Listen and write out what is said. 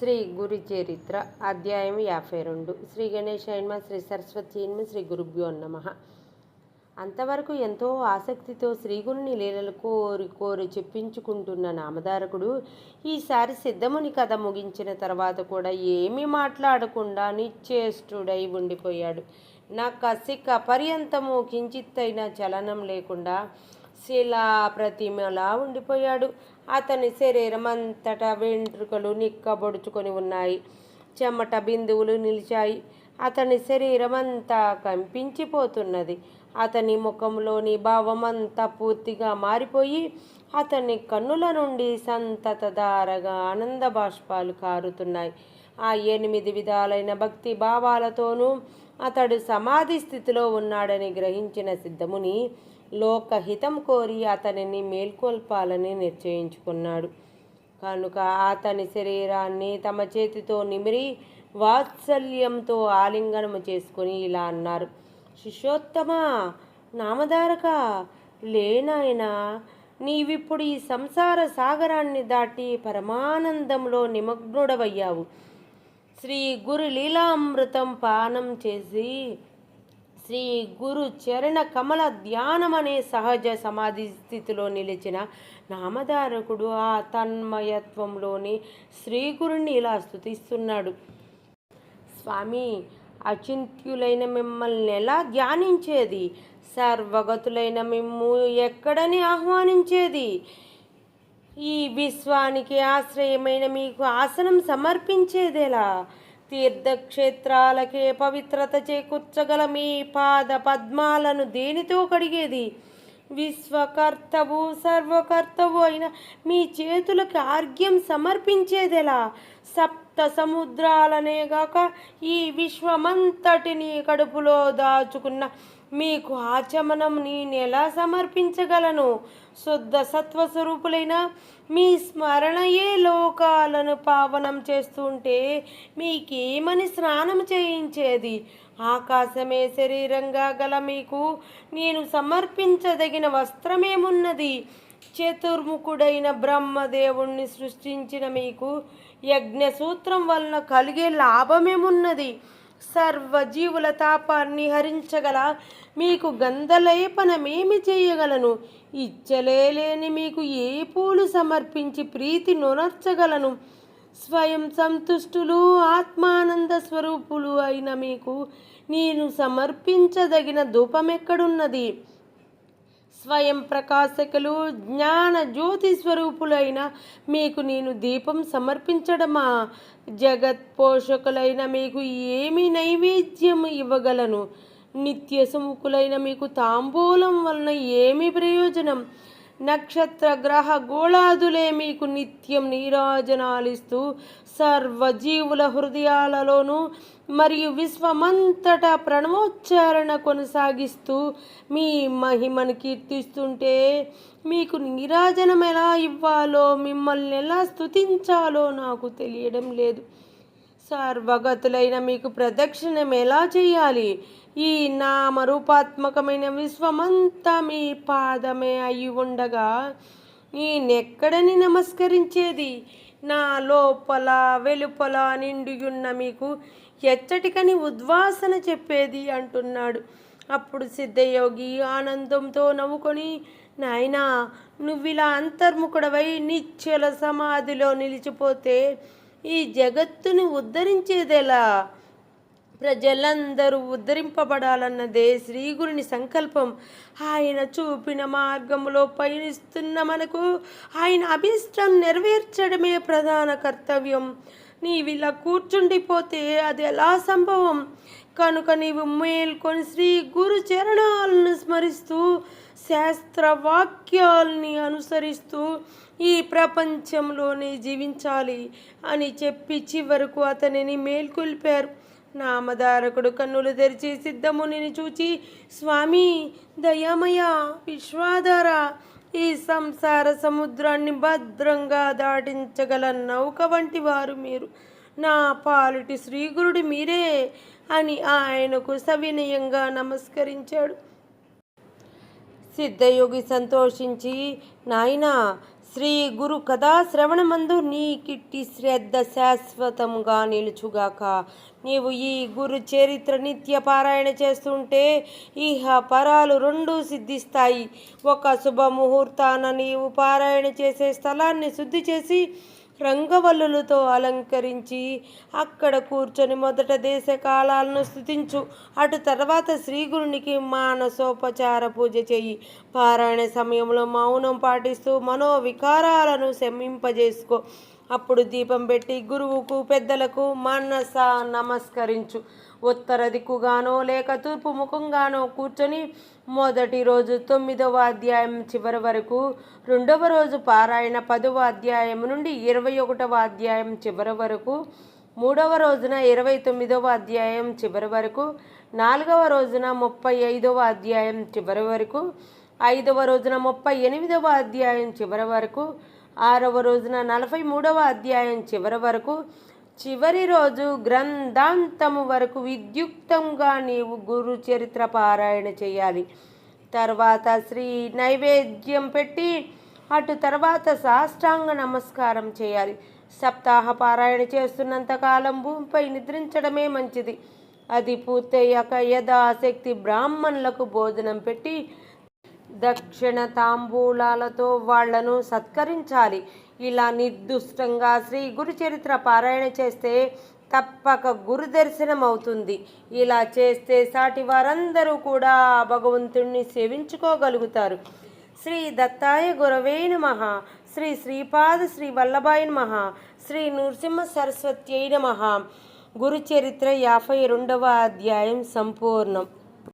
శ్రీ గురు చరిత్ర అధ్యాయం 52 శ్రీ గణేశాయన్మ శ్రీ సరస్వతీయన్మ శ్రీ గురుభ్యో నమః. అంతవరకు ఎంతో ఆసక్తితో శ్రీగురుని లీలలు కోరి చెప్పించుకుంటున్న నామధారకుడు ఈసారి సిద్ధముని కథ ముగించిన తర్వాత కూడా ఏమీ మాట్లాడకుండా నిశ్చేష్టుడై ఉండిపోయాడు. నా కసిక పర్యంతము కించిత్తైన చలనం లేకుండా శిలా ప్రతిమలా ఉండిపోయాడు. అతని శరీరం అంతటా వెంట్రుకలు నిక్కబొడుచుకొని ఉన్నాయి. చెమట బిందువులు నిలిచాయి. అతని శరీరం అంతా కంపించిపోతున్నది. అతని ముఖంలోని భావమంతా పూర్తిగా మారిపోయి అతని కన్నుల నుండి సంతతధారగా ఆనంద బాష్పాలు కారుతున్నాయి. ఆ 8 విధాలైన భక్తి భావాలతోనూ అతడు సమాధి స్థితిలో ఉన్నాడని గ్రహించిన సిద్ధముని లోకహితం కోరి అతనిని మేల్కొల్పాలని నిశ్చయించుకున్నాడు. కనుక అతని శరీరాన్ని తమ చేతితో నిమిరి వాత్సల్యంతో ఆలింగనము చేసుకుని ఇలా అన్నారు: శిష్యోత్తమా, నామధారక, లేనాయనా, నీవిప్పుడు ఈ సంసార సాగరాన్ని దాటి పరమానందంలో నిమగ్నుడవయ్యావు. శ్రీ గురు లీలామృతం పానం చేసి శ్రీ గురు చరణ కమల ధ్యానమనే సహజ సమాధి స్థితిలో నిలిచిన నామధారకుడు ఆ తన్మయత్వంలోని శ్రీగురుని ఇలా స్తుతిస్తున్నాడు: స్వామి, అచింత్యులైన మిమ్మల్ని ఎలా ధ్యానించేది? సర్వగతులైన మిమ్ము ఎక్కడని ఆహ్వానించేది? ఈ విశ్వానికి ఆశ్రయమైన మీకు ఆసనం సమర్పించేదేలా? తీర్థక్షేత్రాలకే పవిత్రత చేకూర్చగల మీ పాద పద్మాలను దేనితో కడిగేది? విశ్వకర్తవు సర్వకర్తవు అయిన మీ చేతులకు ఆర్ఘ్యం సమర్పించేదెలా? సప్త సముద్రాలనేగాక ఈ విశ్వమంతటిని కడుపులో దాచుకున్న మీకు ఆచమనం నేనెలా సమర్పించగలను? శుద్ధ సత్వస్వరూపులైన మీ స్మరణయే లోకాలను పావనం చేస్తుంటే మీకేమని స్నానం చేయించేది? ఆకాశమే శరీరంగా గల మీకు నేను సమర్పించదగిన వస్త్రమేమున్నది? చతుర్ముఖుడైన బ్రహ్మదేవుణ్ణి సృష్టించిన మీకు యజ్ఞసూత్రం వలన కలిగే లాభమేమున్నది? సర్వజీవుల తాపాన్ని హరించగల మీకు గంధలేపనమేమి చేయగలను? ఇచ్చలేని మీకు ఏ పూలు సమర్పించి ప్రీతి నొనర్చగలను? స్వయం సంతుష్టులు ఆత్మానంద స్వరూపులు అయిన మీకు నేను సమర్పించదగిన ధూపమెక్కడున్నది? స్వయం ప్రకాశకులు జ్ఞాన జ్యోతి స్వరూపులైన మీకు నేను దీపం సమర్పించడమా? జగత్ పోషకులైన మీకు ఏమి నైవేద్యం ఇవ్వగలను? నిత్య సుముఖులైన మీకు తాంబూలం వలన ఏమి ప్రయోజనం? నక్షత్ర గ్రహ గోళాదులే మీకు నిత్యం నీరాజనాలిస్తూ సర్వజీవుల హృదయాలలోనూ మరియు విశ్వమంతటా ప్రణవోచ్చారణ కొనసాగిస్తూ మీ మహిమను కీర్తిస్తుంటే మీకు నీరాజనం ఎలా ఇవ్వాలో, మిమ్మల్ని ఎలా స్తుతించాలో నాకు తెలియడం లేదు. సర్వగతులైన మీకు ప్రదక్షిణం ఎలా చేయాలి? ఈ నామరూపాత్మకమైన విశ్వమంతా మీ పాదమే అయి ఉండగా నేనెక్కడని నమస్కరించేది? నా లోపల వెలుపల నిండియున్న మీకు ఎచ్చటికని ఉద్వాసన చెప్పేది అంటున్నాడు. అప్పుడు సిద్ధయోగి ఆనందంతో నవ్వుకొని, నాయనా, నువ్విలా అంతర్ముఖుడవై నిశ్చల సమాధిలో నిలిచిపోతే ఈ జగత్తుని ఉద్ధరించేదెలా? ప్రజలందరూ ఉద్ధరింపబడాలన్నదే శ్రీగురుని సంకల్పం. ఆయన చూపిన మార్గంలో పయనిస్తున్న మనకు ఆయన అభీష్టం నెరవేర్చడమే ప్రధాన కర్తవ్యం. నీవిలా కూర్చుండిపోతే అది ఎలా సంభవం? కనుక నీవు మేల్కొని శ్రీ గురు చరణాలను స్మరిస్తూ శాస్త్రవాక్యాల్ని అనుసరిస్తూ ఈ ప్రపంచంలోనే జీవించాలి అని చెప్పి చివరకు అతనిని మేల్కొల్పారు. నామధారకుడు కన్నులు తెరిచి సిద్ధమునిని చూచి, స్వామి, దయామయ, విశ్వాధార, ఈ సంసార సముద్రాన్ని భద్రంగా దాటించగల నౌక వంటి వారు మీరు. నా పాలిటి శ్రీగురుడు మీరే అని ఆయనకు సవినయంగా నమస్కరించాడు. సిద్ధయోగి సంతోషించి, నాయనా, శ్రీ గురు కథా శ్రవణమందు నీ కిట్టి శ్రద్ధ శాశ్వతంగా నిలుచుగాక. నీవు ఈ గురు చరిత్ర నిత్య పారాయణ చేస్తుంటే ఇహ పరాలు రెండూ సిద్ధిస్తాయి. ఒక శుభముహూర్తాన నీవు పారాయణ చేసే స్థలాన్ని శుద్ధి చేసి రంగవల్లులతో అలంకరించి అక్కడ కూర్చొని మొదట దేశ కాలాలను స్తుతించు. అటు తర్వాత శ్రీగురునికి మానసోపచార పూజ చెయ్యి. పారాయణ సమయంలో మౌనం పాటిస్తూ మనోవికారాలను శమింపజేసుకో. అప్పుడు దీపం పెట్టి గురువుకు పెద్దలకు మనస నమస్కరించు. ఉత్తర దిక్కుగానో లేక తూర్పు ముఖంగానో కూర్చొని మొదటి రోజు 9వ అధ్యాయం చివరి వరకు, రెండవ రోజు పారాయణ 10వ అధ్యాయం నుండి 21వ అధ్యాయం చివరి వరకు, మూడవ రోజున 29వ అధ్యాయం చివరి వరకు, 4వ రోజున 35వ అధ్యాయం చివరి వరకు, 5వ రోజున 38వ అధ్యాయం చివరి వరకు, 6వ రోజున 43వ అధ్యాయం చివరి వరకు, చివరి రోజు గ్రంథాంతము వరకు విద్యుక్తంగా నీవు గురు చరిత్ర పారాయణ చేయాలి. తర్వాత శ్రీ నైవేద్యం పెట్టి అటు తర్వాత సాష్టాంగ నమస్కారం చేయాలి. సప్తాహ పారాయణ చేస్తున్నంత కాలం భూమిపై నిద్రించడమే మంచిది. అది పూర్తయ్యాక యథాశక్తి బ్రాహ్మణులకు భోజనం పెట్టి దక్షిణ తాంబూలాలతో వాళ్లను సత్కరించాలి. ఇలా నిర్దుష్టంగా శ్రీ గురు చరిత్ర పారాయణ చేస్తే తప్పక గురు దర్శనం అవుతుంది. ఇలా చేస్తే సాటి వారందరూ కూడా భగవంతుణ్ణి సేవించుకోగలుగుతారు. శ్రీ దత్తాయ గురవే నమః. శ్రీ శ్రీపాద శ్రీ వల్లభాయ నమః. శ్రీ నృసింహ సరస్వత్యై నమః. గురు చరిత్ర 52వ అధ్యాయం సంపూర్ణం.